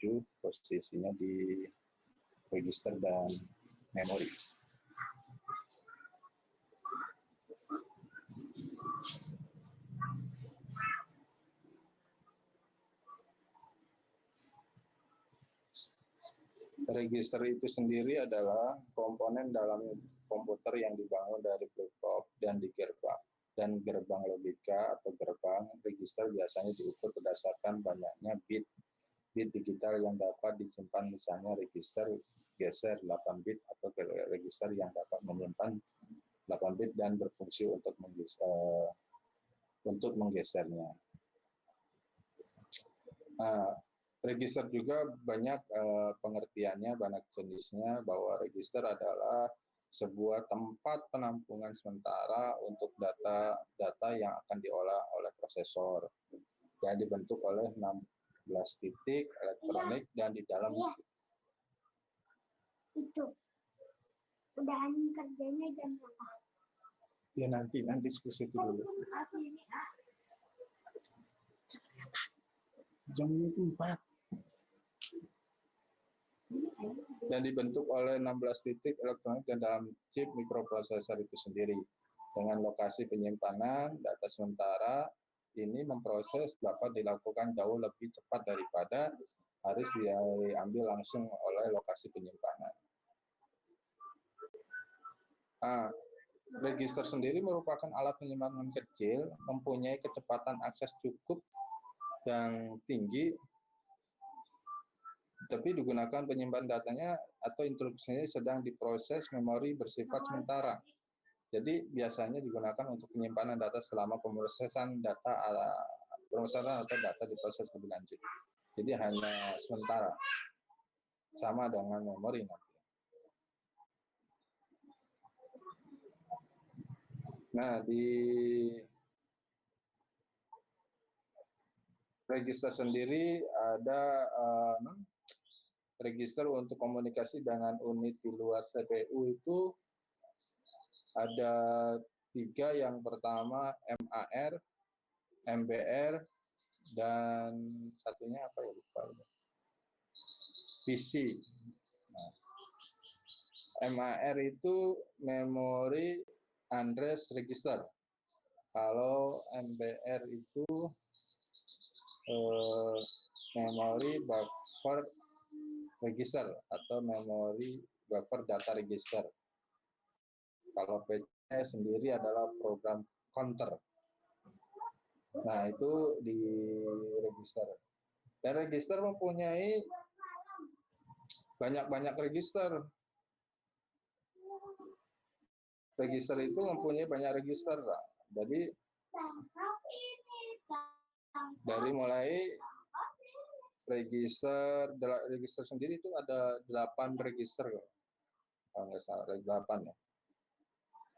7 posisinya di register dan memori. Register itu sendiri adalah komponen dalam komputer yang dibangun dari flip-flop dan di gerbang logika atau gerbang register biasanya diukur berdasarkan banyaknya bit digital yang dapat disimpan, misalnya register geser 8 bit atau register yang dapat menyimpan 8 bit dan berfungsi untuk menggesernya. Register juga banyak pengertiannya, banyak jenisnya, bahwa register adalah sebuah tempat penampungan sementara untuk data yang akan diolah oleh prosesor yang dibentuk oleh 16 titik elektronik dan di dalam itu udahan kerjanya jam berapa? Ya nanti diskusi dulu. Jam 4. Dan dibentuk oleh 16 titik elektronik dan dalam chip mikroprosesor itu sendiri. Dengan lokasi penyimpanan data sementara ini memproses dapat dilakukan jauh lebih cepat daripada harus diambil langsung oleh lokasi penyimpanan. Register sendiri merupakan alat penyimpanan kecil, mempunyai kecepatan akses cukup yang tinggi, tapi digunakan penyimpanan datanya atau instruksinya sedang diproses memori bersifat sementara. Jadi biasanya digunakan untuk penyimpanan data selama pemrosesan atau data diproses lebih lanjut. Jadi hanya sementara, sama dengan memori nanti. Nah, di register sendiri ada register untuk komunikasi dengan unit di luar CPU itu ada 3. Yang pertama MAR, MBR, dan satunya apa ya, lupa ya. PC. Nah, MAR itu Memory Address Register. Kalau MBR itu Memory Buffer Register atau Memory Buffer Data Register. Kalau PC sendiri adalah program counter. Nah, itu di register. Dan register mempunyai banyak register. Register itu mempunyai banyak register. Jadi dari mulai register sendiri itu ada 8 register, kalau nggak salah 8 ya.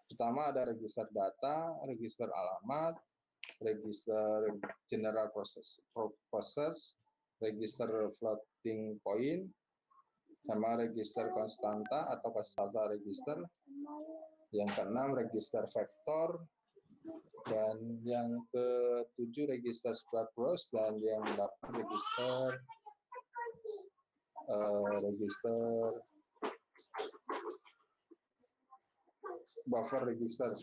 Pertama ada register data, register alamat, register general process, register floating point, sama register konstanta atau konstanta register. Yang keenam register vektor, dan yang ke-7 register square-cross, dan yang 8 register buffer register.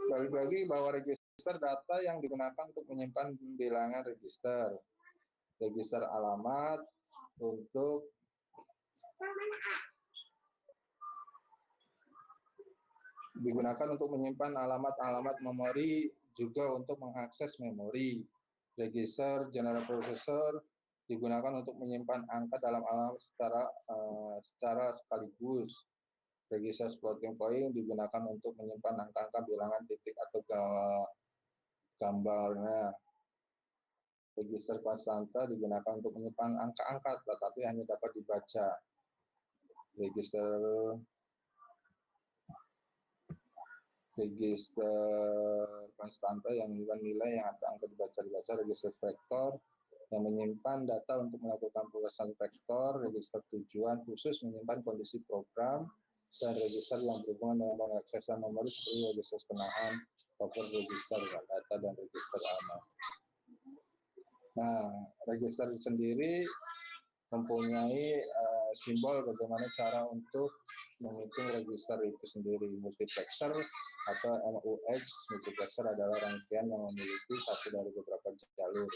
Bagi-bagi bahwa register data yang digunakan untuk menyimpan bilangan register. Register alamat untuk digunakan untuk menyimpan alamat-alamat memori, juga untuk mengakses memori. Register general processor digunakan untuk menyimpan angka dalam alamat secara sekaligus. Register floating point digunakan untuk menyimpan angka-angka bilangan titik atau gambarnya. Register konstanta digunakan untuk menyimpan angka-angka, tetapi hanya dapat dibaca. Register konstanta yang nilai yang akan dibaca. Register vektor yang menyimpan data untuk melakukan proses vektor. Register tujuan khusus menyimpan kondisi program. dan register yang berhubungan dengan pengaksesan memori seperti register penahan, cover register data, dan register aman. Nah, register sendiri mempunyai simbol bagaimana cara untuk menghitung register itu sendiri. Multiplexer atau MUX, multiplexer adalah rangkaian yang memiliki satu dari beberapa jalur.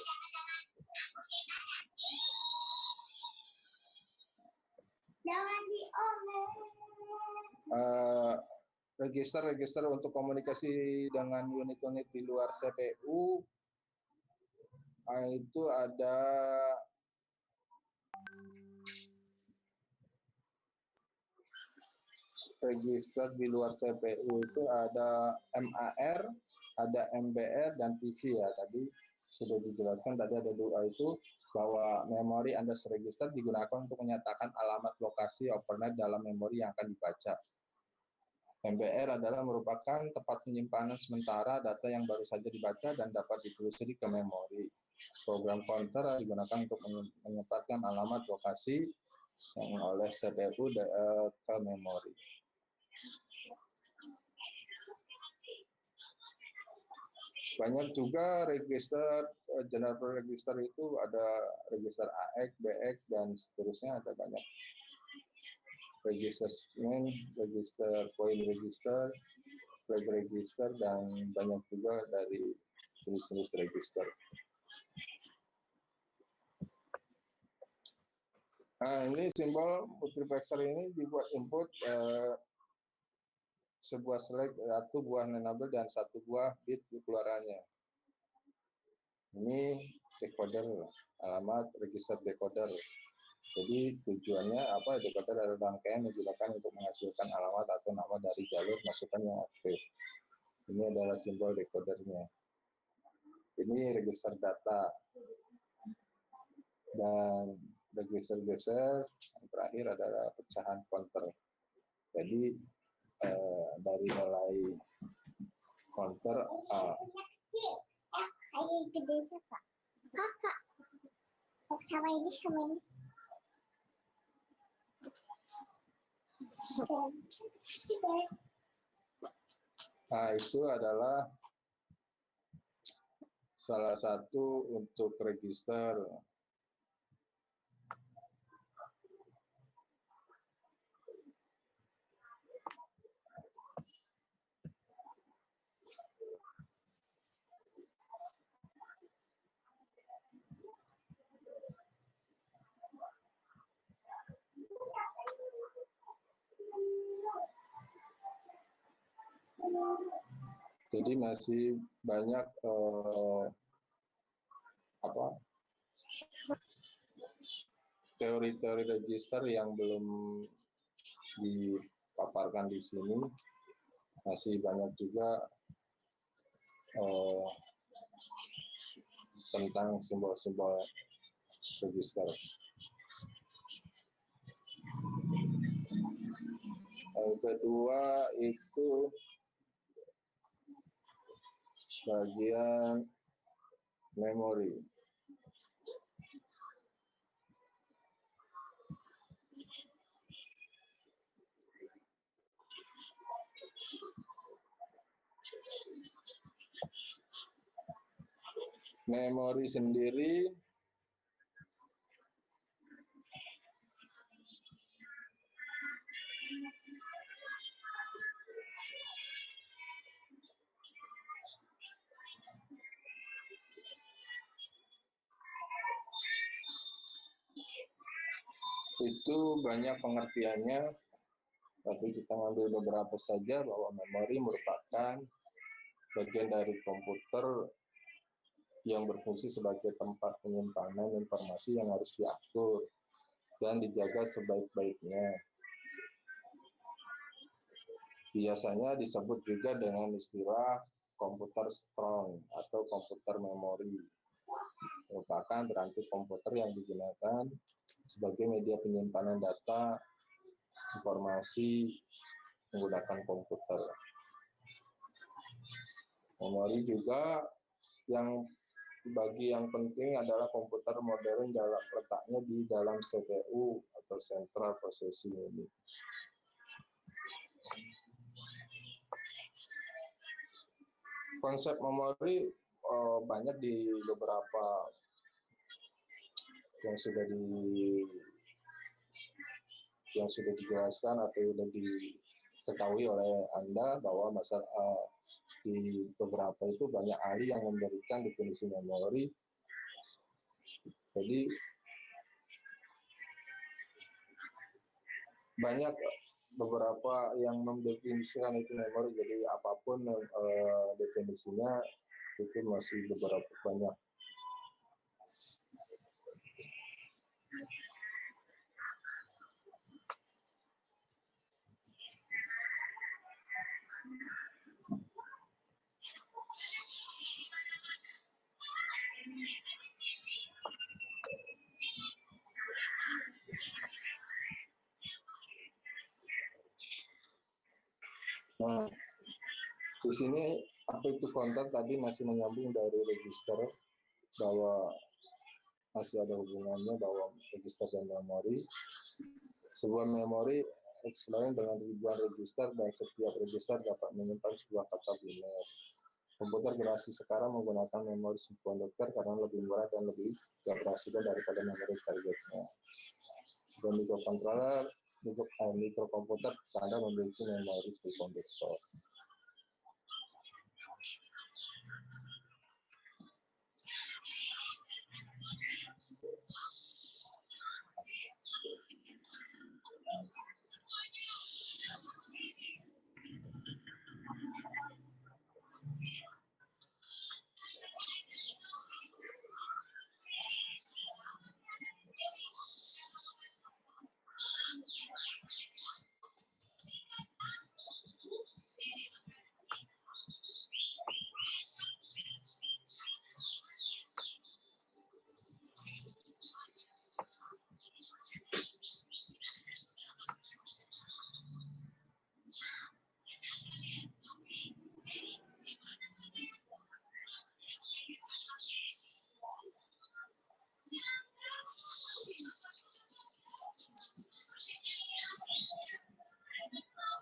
Register untuk komunikasi dengan unit-unit di luar CPU itu ada register di luar CPU itu ada MAR, ada MBR, dan PC ya. Tadi sudah dijelaskan, tadi ada dua itu, bahwa memori Undesk register digunakan untuk menyatakan alamat lokasi overnight dalam memori yang akan dibaca. MBR adalah merupakan tempat penyimpanan sementara data yang baru saja dibaca dan dapat ditelusuri ke memori. Program counter digunakan untuk menempatkan alamat lokasi yang oleh CPU ke memori. Banyak juga register, general register itu ada register AX, BX, dan seterusnya, ada banyak. Register main, register point register, flag register, dan banyak juga dari jenis-jenis register. Nah, ini simbol multiplexer ini dibuat input sebuah select, satu buah enable, dan satu buah bit keluarannya. Ini decoder, alamat register decoder. Jadi tujuannya apa? Decoder adalah rangkaian yang digunakan untuk menghasilkan alamat atau nama dari jalur masukan yang aktif. Ini adalah simbol decodernya. Ini register data. Dan register yang terakhir adalah pecahan counter. Jadi dari mulai counter Yang gede siapa? Kakak. Sama ini, sama ini. Nah, itu adalah salah satu untuk register. Jadi masih banyak teori-teori register yang belum dipaparkan di sini. Masih banyak juga tentang simbol-simbol register. Yang kedua itu bagian memori. Memori sendiri itu banyak pengertiannya, tapi kita ambil beberapa saja, bahwa memori merupakan bagian dari komputer yang berfungsi sebagai tempat penyimpanan informasi yang harus diatur dan dijaga sebaik-baiknya. Biasanya disebut juga dengan istilah komputer strong atau komputer memori. Merupakan berarti komputer yang digunakan sebagai media penyimpanan data informasi menggunakan komputer. Memori juga yang penting adalah komputer modern letaknya di dalam CPU atau Central Processing Unit. konsep memori banyak di beberapa yang sudah dijelaskan atau sudah diketahui oleh Anda bahwa di beberapa itu banyak ahli yang memberikan definisi memori. Jadi banyak beberapa yang mendefinisikan itu memori. Jadi apapun definisinya itu masih beberapa banyak. Nah, di sini apa itu kontak tadi masih menyambung dari register, bahwa masih ada hubungannya bahwa register dan memori. Sebuah memori explain dengan ribuan register dan setiap register dapat menyimpan sebuah kata biner. Komputer generasi sekarang menggunakan memori superkonductor karena lebih murah dan lebih dioperasikan daripada memori targetnya. Dan mikrokontroller, mikrokomputer standar memiliki memori superkonductor.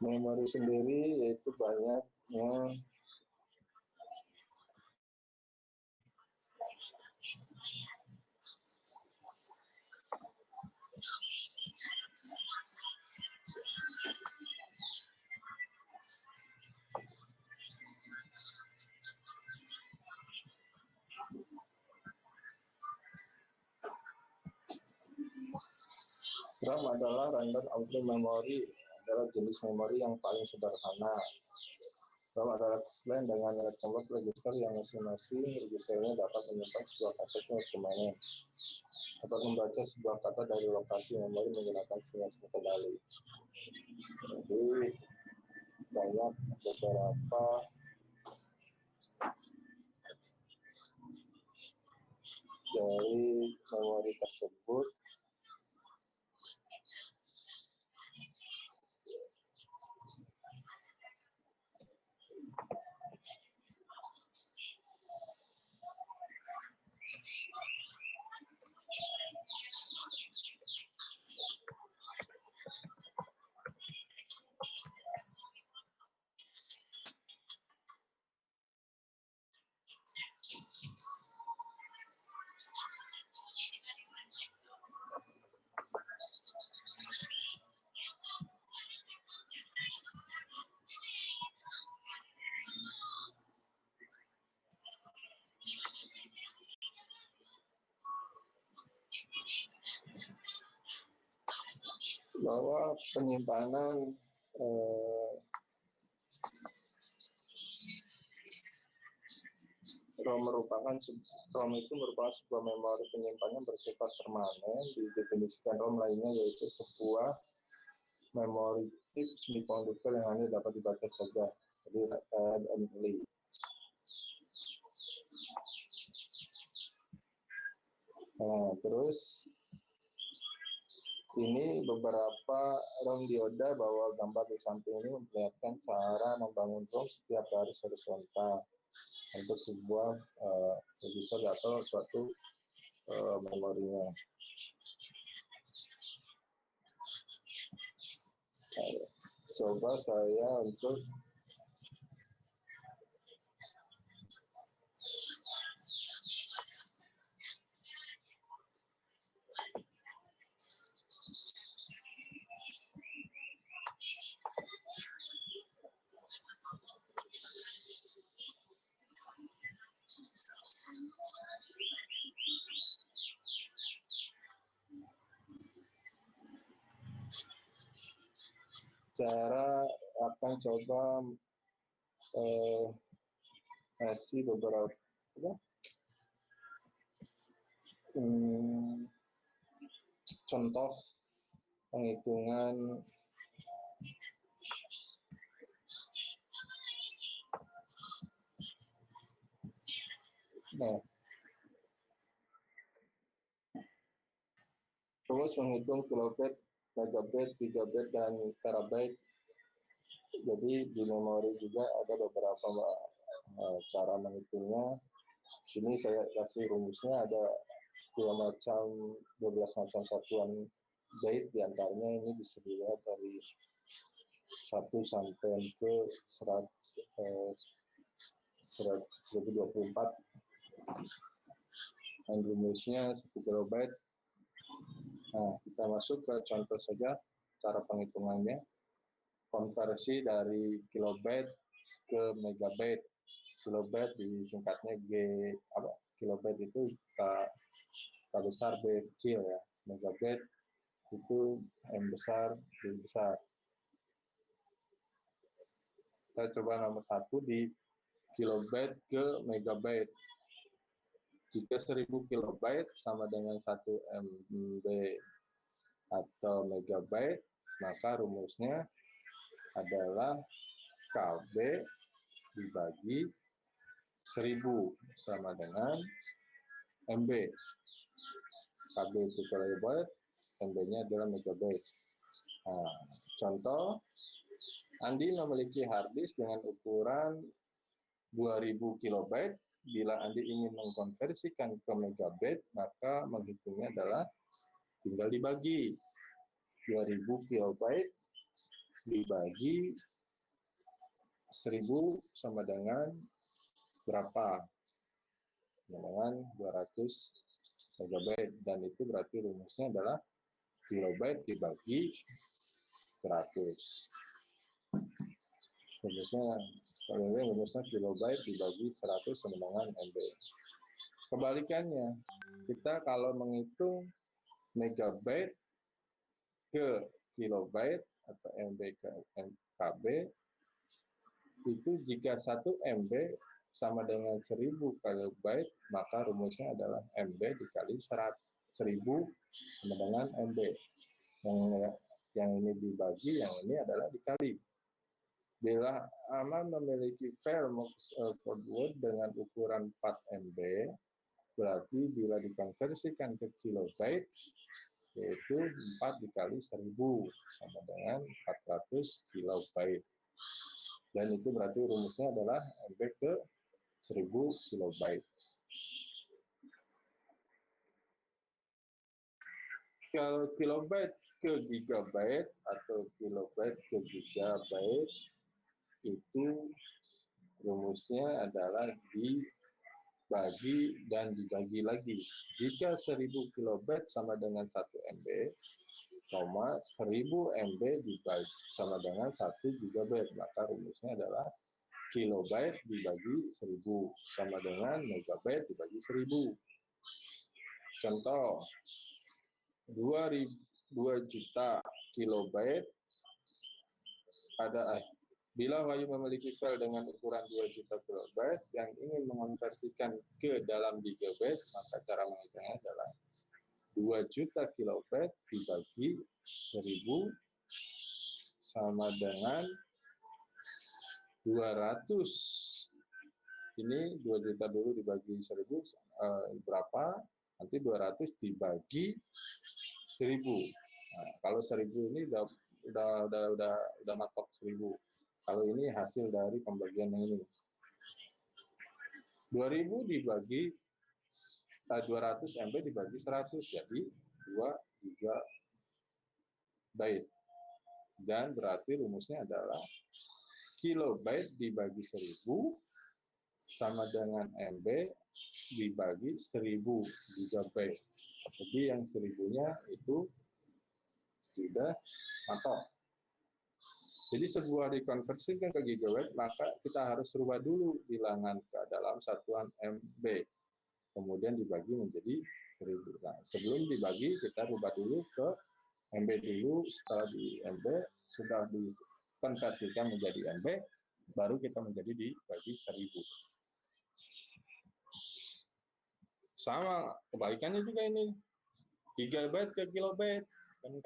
Memori sendiri yaitu banyaknya RAM adalah random access memory, adalah jenis memori yang paling sederhana. RAM adalah selain dengan rectangular register yang masing-masing registernya dapat menyimpan sebuah kata permanen. Dapat membaca sebuah kata dari lokasi memori menggunakan sinyal kendali. Jadi banyak beberapa dari memori tersebut bahwa penyimpanan ROM itu merupakan sebuah memori penyimpanan bersifat permanen. Didefinisikan ROM lainnya yaitu sebuah memori chip semikonduktor yang hanya dapat dibaca saja. Jadi read only. Nah, terus ini beberapa ROM dioda bahwa gambar di samping ini memperlihatkan cara membangun ROM setiap garis horizontal untuk sebuah register atau suatu memorinya. Coba saya untuk cara akan coba kasih beberapa contoh penghitungan rumus menghitung kilobit, megabit, gigabit, dan terabyte. Jadi di memori juga ada beberapa cara menghitungnya. Ini saya kasih rumusnya, ada 12 macam satuan byte, diantaranya ini bisa dilihat dari 1 sampai ke 1024. Dan rumusnya 1 kilobyte. Nah, kita masuk ke contoh saja cara penghitungannya. Konversi dari kilobyte ke megabyte. Kilobyte disingkatnya kilobyte itu K besar, B kecil ya. Megabyte itu M besar, B besar. Kita coba nomor 1 di kilobyte ke megabyte. Jika 1000 kilobyte sama dengan 1 MB atau megabyte, maka rumusnya adalah KB dibagi 1000 sama dengan MB. KB itu kilobyte, MB-nya adalah megabyte. Nah, contoh, Andi memiliki hard disk dengan ukuran 2000 kilobyte. Bila Andi ingin mengkonversikan ke megabyte, maka menghitungnya adalah tinggal dibagi 2000 kilobyte dibagi 1000 sama dengan berapa? Dengan 200 megabyte, dan itu berarti rumusnya adalah kilobyte dibagi 100. Rumusnya kilobyte dibagi 100 sama dengan MB. Kebalikannya, kita kalau menghitung megabyte ke kilobyte atau MB ke KB, itu jika 1 MB sama dengan 1000 kilobyte, maka rumusnya adalah MB dikali 1000 sama dengan MB. Yang ini dibagi, yang ini adalah dikali. Bila Aman memiliki file Microsoft Word dengan ukuran 4 MB, berarti bila dikonversikan ke kilobyte, yaitu 4 dikali 1000 sama dengan 400 kilobyte. Dan itu berarti rumusnya adalah MB ke 1000 kilobyte. Kalau kilobyte ke gigabyte atau kilobyte ke gigabyte, itu rumusnya adalah dibagi dan dibagi lagi. Jika 1000 kilobyte sama dengan 1 MB, 1000 MB dibagi sama dengan 1 gigabyte, maka rumusnya adalah kilobyte dibagi 1000 sama dengan megabyte dibagi 1000. Contoh, 2 juta kilobyte bila Wahyu memiliki file dengan ukuran 2 juta kilobyte yang ingin mengonversikan ke dalam gigabyte, maka cara menghitungnya adalah 2 juta kilobyte dibagi 1000 sama dengan 200. Ini 2 juta dulu dibagi 1000 berapa? Nanti 200 dibagi 1000. Nah, kalau 1000 ini udah matok 1000. Kalau ini hasil dari pembagian yang ini. 2000 dibagi 200 MB dibagi 100, jadi 2 gigabyte. Dan berarti rumusnya adalah kilobyte dibagi 1000 sama dengan MB dibagi 1000 gigabyte. Jadi yang 1000-nya itu sudah matok. Jadi sebuah dikonversikan ke gigabyte, maka kita harus rubah dulu bilangan ke dalam satuan MB. Kemudian dibagi menjadi 1000. Nah, sebelum dibagi, kita rubah dulu ke MB dulu, setelah di MB, sudah dikonversikan menjadi MB, baru kita menjadi dibagi 1000. Sama kebalikannya juga ini, gigabyte ke kilobyte. Kan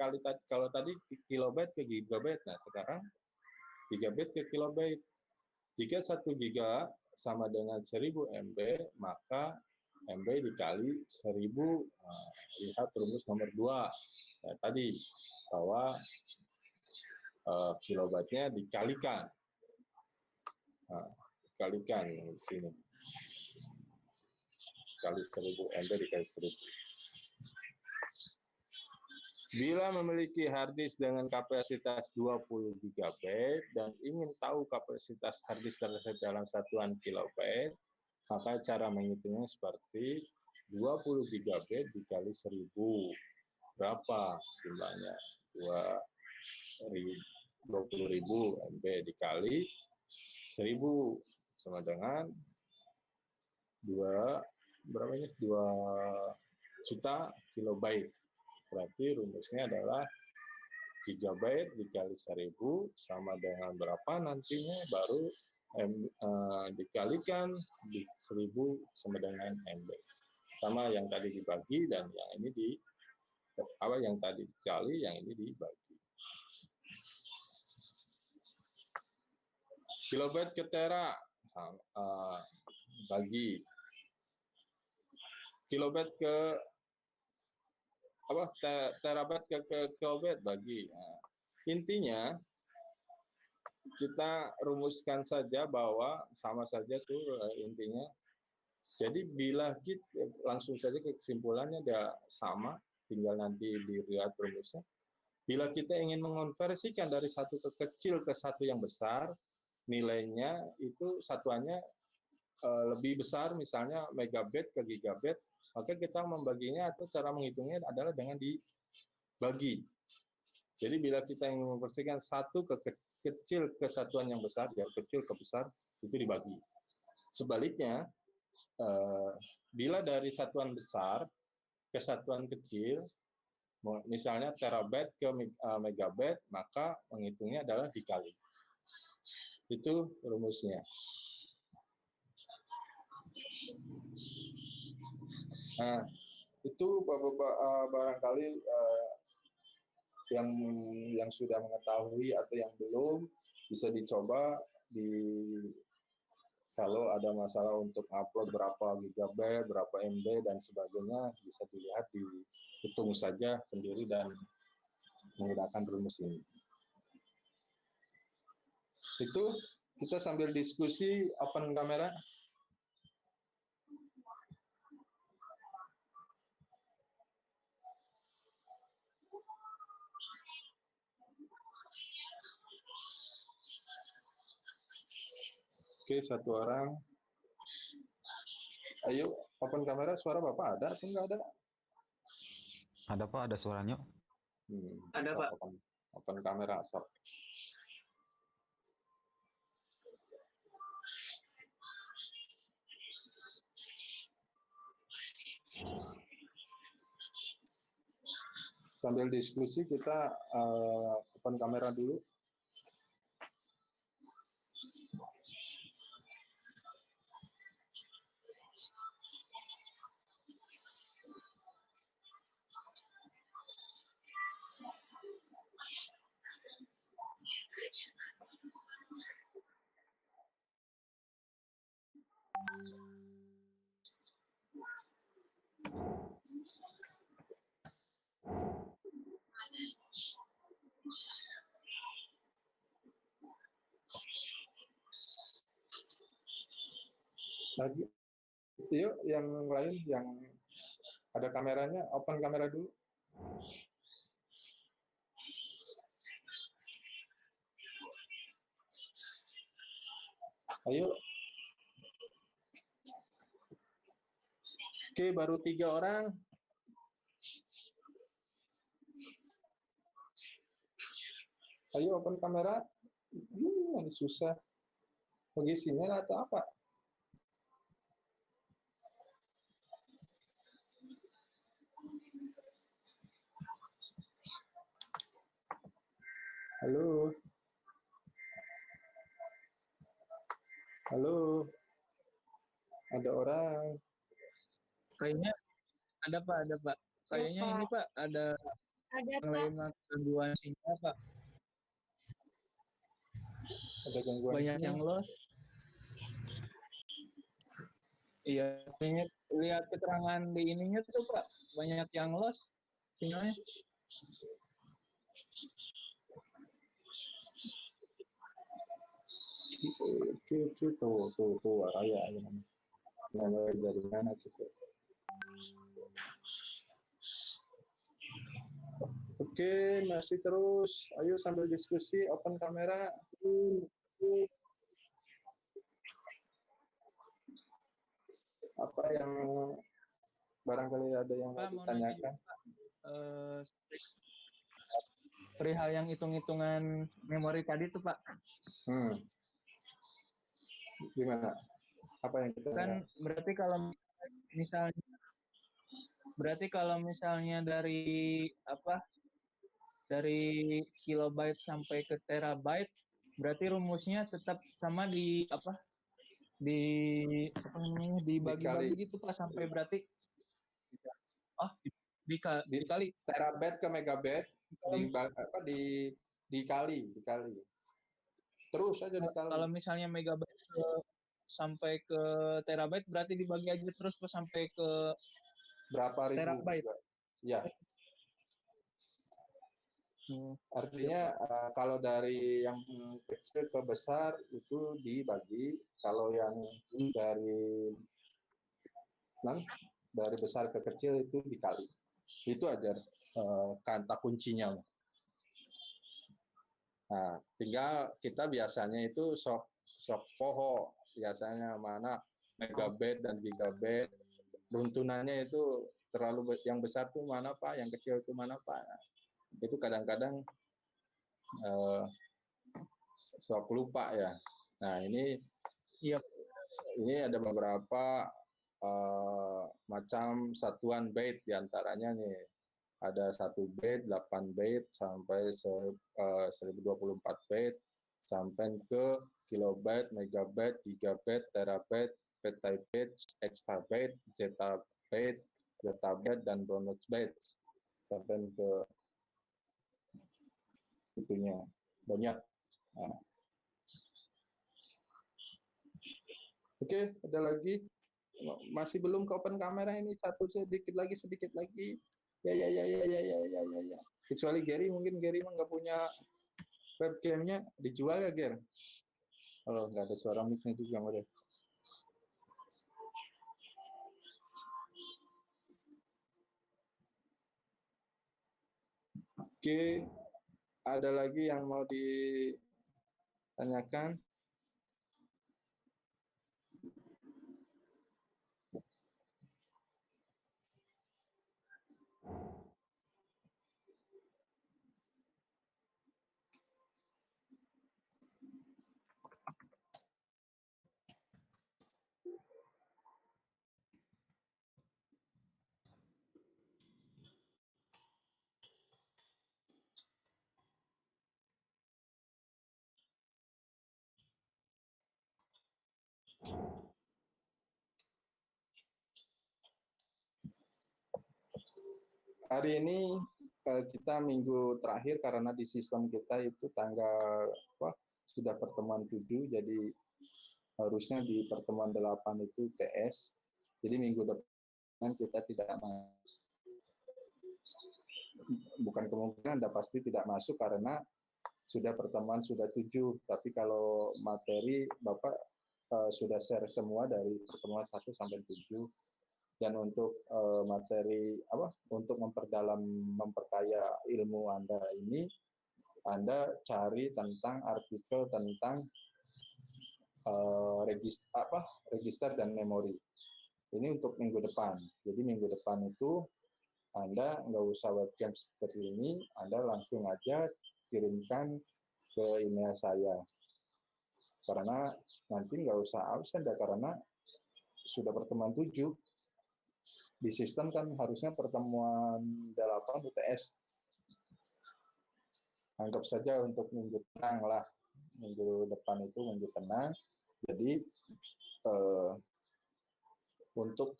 kalau tadi kilobyte ke gigabyte, nah sekarang gigabyte ke kilobyte. Jika 1 giga sama dengan 1000 MB, maka MB dikali 1000, lihat rumus nomor 2. Ya, tadi, bahwa kilobyte-nya dikalikan. Nah, dikalikan di sini. Kali 1000 MB dikali 1000. Bila memiliki harddisk dengan kapasitas 20 GB dan ingin tahu kapasitas harddisk tersebut dalam satuan kilobyte, maka cara menghitungnya seperti 20 GB dikali 1000. Berapa jumlahnya? 20.000 MB dikali 1000 sama dengan 2 juta kilobyte. Berarti rumusnya adalah gigabyte dikali 1000 sama dengan berapa nantinya, baru dikalikan di 1000 sama dengan MB. Sama yang tadi dibagi dan yang ini yang tadi dikali, yang ini dibagi. Kilobyte ke tera, bagi. Kilobyte ke terabyte ke kilobyte bagi. Nah, intinya kita rumuskan saja bahwa sama saja tuh intinya. Jadi bila kita langsung saja ke kesimpulannya ada sama, tinggal nanti dilihat rumusnya. Bila kita ingin mengonversikan dari satu ke kecil ke satu yang besar, nilainya itu satuannya lebih besar, misalnya megabyte ke gigabyte, maka kita membaginya atau cara menghitungnya adalah dengan dibagi. Jadi bila kita ingin mempersihkan satu ke kecil ke satuan yang besar, dari kecil ke besar, itu dibagi. Sebaliknya, bila dari satuan besar ke satuan kecil, misalnya terabyte ke megabyte, maka menghitungnya adalah dikali. Itu rumusnya. Nah, itu barangkali yang sudah mengetahui atau yang belum bisa dicoba kalau ada masalah untuk upload berapa gigabyte, berapa MB dan sebagainya, bisa dilihat, dihitung saja sendiri dan menggunakan rumus ini. Itu kita sambil diskusi, open kamera. Oke, satu orang. Ayo, open kamera. Suara Bapak ada atau enggak ada? Ada Pak, ada suaranya. Ada Pak. Open kamera, sok. Sambil diskusi kita open kamera dulu. Lagi, yuk yang lain yang ada kameranya, open kamera dulu. Ayo. Oke, baru 3 orang. Ayo open kamera. Ini susah. Bagi sinyal atau apa? Halo, halo, ada orang. Kayaknya ada Pak. Kayaknya Pak. ini Pak ada Ada yang Pak. lain gangguan sinyal Pak. Ada gangguan Banyak sinyal. yang lost. Iya, kayaknya lihat keterangan di ininya tuh Pak, banyak yang lost sinyalnya. Oke, tuh, Raya ini. Nah, dari mana gitu. Oke, masih terus. Ayo sambil diskusi, open kamera. Apa yang barangkali ada yang mau Pak, mau nanya ditanyakan? Perihal yang hitung-hitungan memori tadi tuh Pak. Gimana? Apa yang kita Kan berarti kalau misalnya dari dari kilobyte sampai ke terabyte, berarti rumusnya tetap sama dibagi-bagi dikali gitu Pak, sampai berarti dikali terabyte ke megabyte dikali terus aja dikali. Kalau misalnya megabyte sampai ke terabyte, berarti dibagi aja terus sampai ke berapa ribu terabyte. Ya. Artinya kalau dari yang kecil ke besar itu dibagi, kalau yang dari besar ke kecil itu dikali. Itu aja kata kuncinya. Nah, tinggal kita biasanya itu sok poho, biasanya mana megabyte dan gigabyte, runtunannya itu terlalu yang besar tuh mana Pak, yang kecil tuh mana Pak. Itu kadang-kadang sok lupa ya. Nah, ini ada beberapa macam satuan byte diantaranya nih. Ada 1 byte, 8 byte, sampai 1024 byte, sampai ke kilobyte, megabyte, gigabyte, terabyte, petabyte, exabyte, zettabyte, yottabyte, dan bonus byte. Sampai ke itunya. Banyak. Nah. Oke, ada lagi? Masih belum ke open kamera ini, sedikit lagi. Ya. Kecuali Gary, mungkin Gary mah nggak punya webcamnya, dijual ya Ger? Oh, nggak ada suara mic-nya juga udah. Oke, ada lagi yang mau ditanyakan? Hari ini kita minggu terakhir karena di sistem kita itu sudah pertemuan 7, jadi harusnya di pertemuan 8 itu TS. Jadi minggu depan kita tidak bukan kemungkinan, pasti tidak masuk karena sudah pertemuan sudah 7. Tapi kalau materi Bapak sudah share semua dari pertemuan 1 sampai 7. Dan untuk materi untuk memperkaya ilmu Anda ini, Anda cari tentang artikel tentang register dan memori. Ini untuk minggu depan. Jadi minggu depan itu Anda nggak usah webcam seperti ini, Anda langsung aja kirimkan ke email saya. Karena nanti nggak usah absen karena sudah pertemuan 7. Di sistem kan harusnya pertemuan 8 UTS. Anggap saja untuk minggu tenang lah. Minggu depan itu minggu tenang. Jadi untuk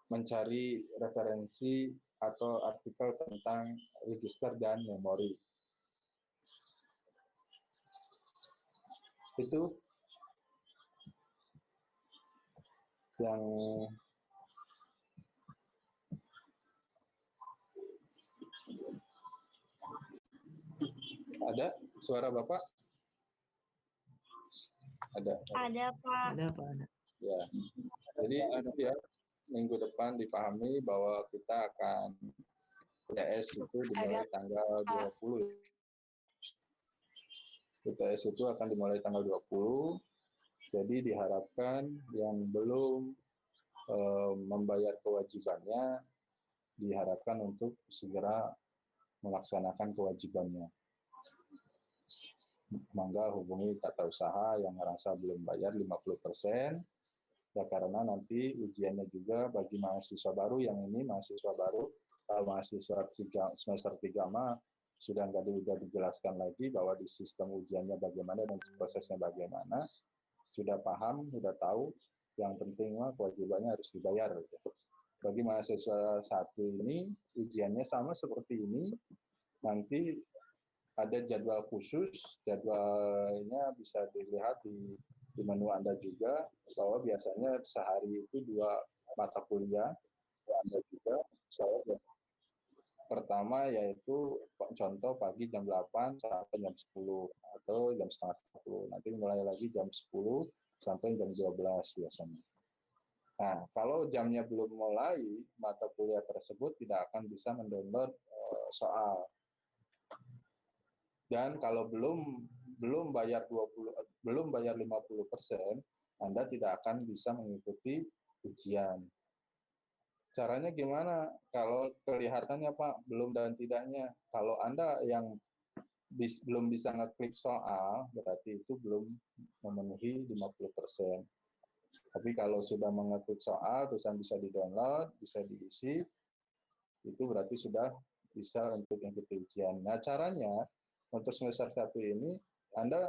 mencari referensi atau artikel tentang register dan memori. Itu yang ada suara Bapak? Ada. Ada, Pak. Ya. Jadi itu ya, minggu depan dipahami bahwa kita akan UTS itu dimulai tanggal 20. UTS itu akan dimulai tanggal 20. Jadi diharapkan yang belum membayar kewajibannya diharapkan untuk segera melaksanakan kewajibannya. Mangga hubungi tata usaha yang merasa belum bayar 50%, ya karena nanti ujiannya juga bagi mahasiswa baru yang ini mahasiswa baru, kalau mahasiswa semester 3 mah sudah dijelaskan lagi bahwa di sistem ujiannya bagaimana dan prosesnya bagaimana, sudah paham, sudah tahu, yang penting mah kewajibannya harus dibayar. Bagi mahasiswa satu ini ujiannya sama seperti ini, nanti ada jadwal khusus, jadwalnya bisa dilihat di menu Anda juga, bahwa biasanya sehari itu 2 mata kuliah, Anda juga. Pertama yaitu contoh pagi jam 8 sampai jam 10, atau jam setengah 10. Nanti mulai lagi jam 10 sampai jam 12 biasanya. Nah, kalau jamnya belum mulai, mata kuliah tersebut tidak akan bisa mendownload soal. Dan kalau belum bayar 50%, Anda tidak akan bisa mengikuti ujian. Caranya gimana? Kalau kelihatannya Pak, belum dan tidaknya. Kalau Anda yang belum bisa ngeklik soal, berarti itu belum memenuhi 50%. Tapi kalau sudah mengeklik soal, terus bisa di-download, bisa diisi, itu berarti sudah bisa untuk mengikuti ujian. Nah, caranya untuk semester 1 ini, Anda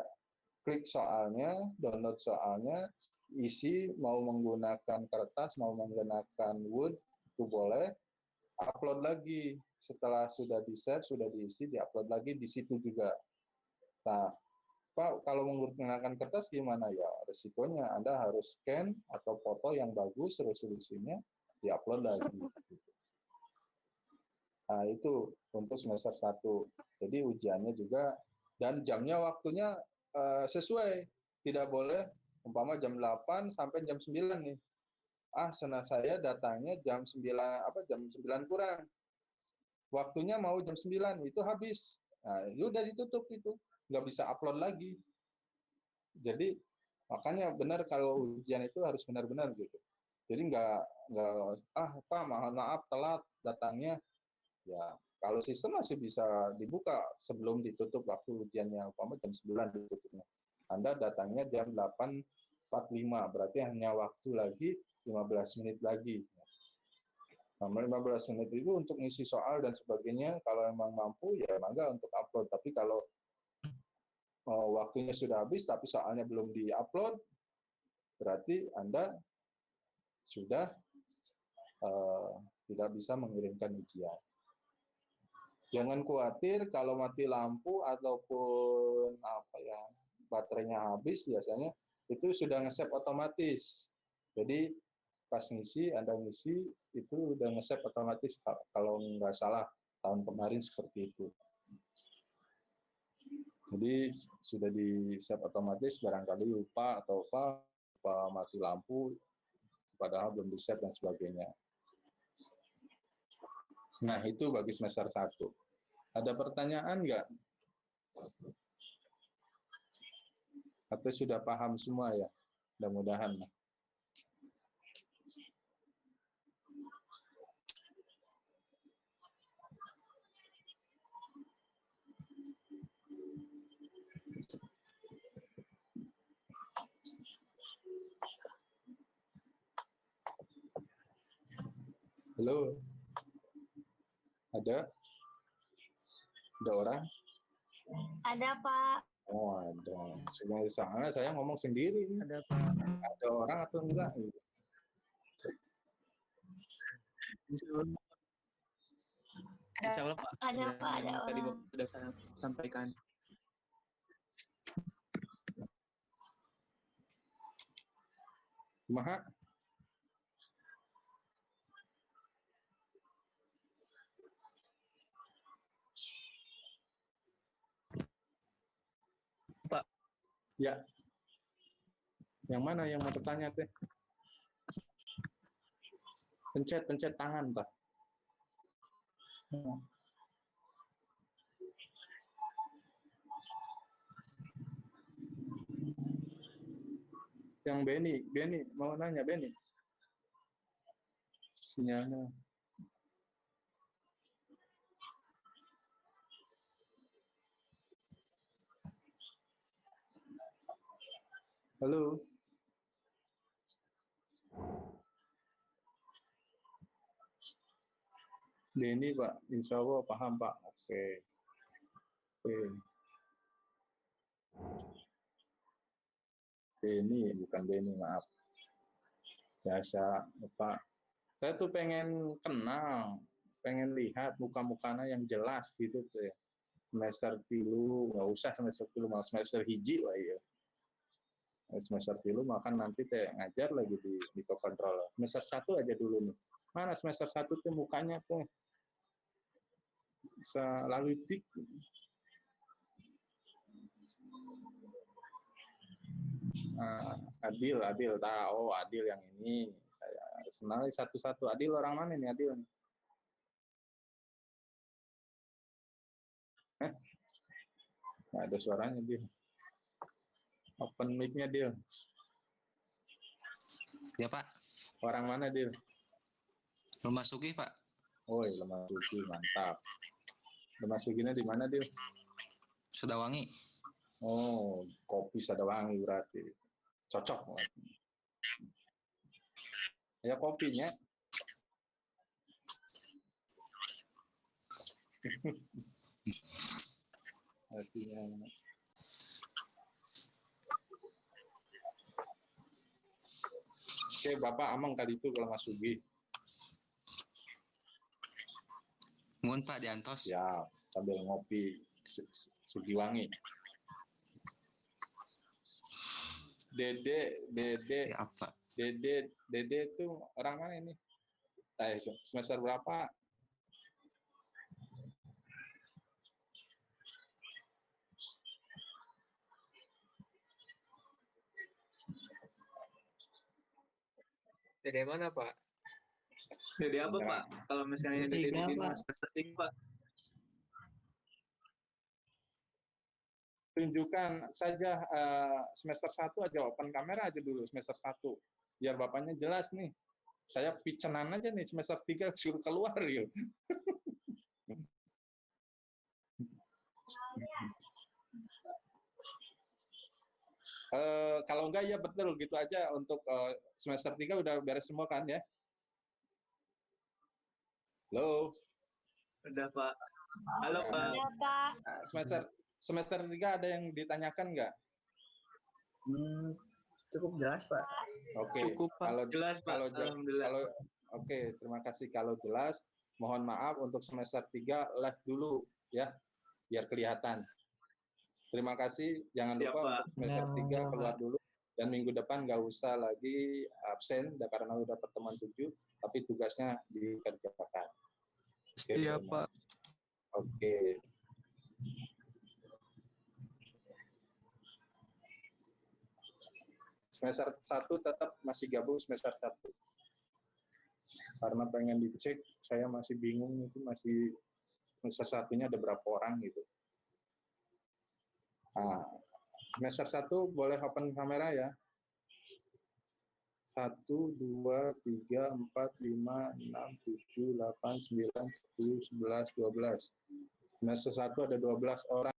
klik soalnya, download soalnya, isi mau menggunakan kertas, mau menggunakan Word, itu boleh, upload lagi. Setelah sudah di-save, sudah diisi, di-upload lagi di situ juga. Nah, Pak, kalau menggunakan kertas gimana ya? Resikonya Anda harus scan atau foto yang bagus, resolusinya, di-upload lagi. Nah, itu untuk semester 1. Jadi ujiannya juga, dan jamnya waktunya sesuai. Tidak boleh, umpama jam 8 sampai jam 9 nih. Senang saya datangnya jam 9 kurang. Waktunya mau jam 9, itu habis. Nah, itu udah ditutup itu. Nggak bisa upload lagi. Jadi, makanya benar kalau ujian itu harus benar-benar gitu. Jadi nggak Pak, mohon maaf telat datangnya. Ya, kalau sistem masih bisa dibuka sebelum ditutup waktu ujiannya, umpama jam 9 ditutupnya. Anda datangnya jam 8.45, berarti hanya waktu lagi 15 menit lagi. Nah, 15 menit itu untuk ngisi soal dan sebagainya, kalau memang mampu, ya mangga untuk upload. Tapi kalau waktunya sudah habis, tapi soalnya belum di-upload, berarti Anda sudah tidak bisa mengirimkan ujian. Jangan khawatir kalau mati lampu ataupun baterainya habis, biasanya itu sudah nge-save otomatis. Jadi pas Anda ngisi itu udah nge-save otomatis, kalau nggak salah tahun kemarin seperti itu. Jadi sudah di-save otomatis, barangkali lupa atau lupa mati lampu, padahal belum di-save dan sebagainya. Nah, itu bagi semester 1. Ada pertanyaan nggak? Atau sudah paham semua ya? Mudah-mudahan. Halo? Ada orang? Ada, Pak. Oh, ada. Soalnya saya ngomong sendiri. Ada Pak. Ada orang atau enggak? Insya Allah, Insya Allah Pak. Ada, Dan Pak, ada tadi orang. Bapak sudah saya sampaikan. Kumaha? Pak. Ya. Yang mana yang mau bertanya teh? Pencet tangan, Pak. Yang Benny mau nanya Benny. Sinyalnya. Halo. Benny Pak, insya Allah paham Pak. Oke. Benny, bukan Benny, maaf. Biasa Pak. Saya tuh pengen kenal, pengen lihat muka-mukanya yang jelas gitu tuh ya. Semester tilu, nggak usah semester tilu, malah semester hiji lah ya. Semester tilu makan nanti teh ngajar lagi di kontrol. Semester 1 aja dulu nih. Mana semester 1 tuh mukanya tuh selalu tik. Adil tahu Adil yang ini. Saya kenal satu-satu. Adil orang mana nih Adil? Nggak ada suaranya Dil. Open mic-nya Dil. Ya Pak. Orang mana Dil? Rumah Sugi Pak. Oh, Lemah Sugi, mantap. Lemah Suginya di mana Dil? Sedawangi. Oh, kopi Sadawangi berarti. Cocok. Ya kopinya. Artinya. Oke, Bapak amang kali itu kalau Mas Sugi. Mohon Pak diantos. Ya, sambil ngopi Sugiwangi. Dede Siap Pak. Dede itu orang mana ini? Semester berapa? Dede mana Pak? Dede apa Pak? Kalau misalnya Dede di dinas semester 3 Pak. Tunjukkan saja semester 1 aja, open kamera aja dulu semester 1. Biar Bapaknya jelas nih. Saya picenan aja nih semester 3 suruh keluar yuk. Kalau enggak ya betul gitu aja untuk semester 3 udah beres semua kan ya? Halo. Udah Pak. Halo Pak. Ada, Pak. Semester 3 ada yang ditanyakan nggak? Cukup jelas Pak. Oke. Cukup Pak. Kalau Jelas Pak. Alhamdulillah. Oke, terima kasih kalau jelas. Mohon maaf untuk semester 3 live dulu ya, biar kelihatan. Terima kasih. Jangan Siap, lupa Pak. untuk semester 3 keluar dulu. Dan minggu depan nggak usah lagi absen, karena udah pertemuan 7, tapi tugasnya dikerjakan. Iya, Pak. Oke. Semester 1 tetap masih gabung semester 1. Karena pengen dicek, saya masih bingung itu masih semester 1-nya ada berapa orang gitu. Nah, semester 1 boleh open kamera ya. 1, 2, 3, 4, 5, 6, 7, 8, 9, 10, 11, 12. Semester 1 ada 12 orang.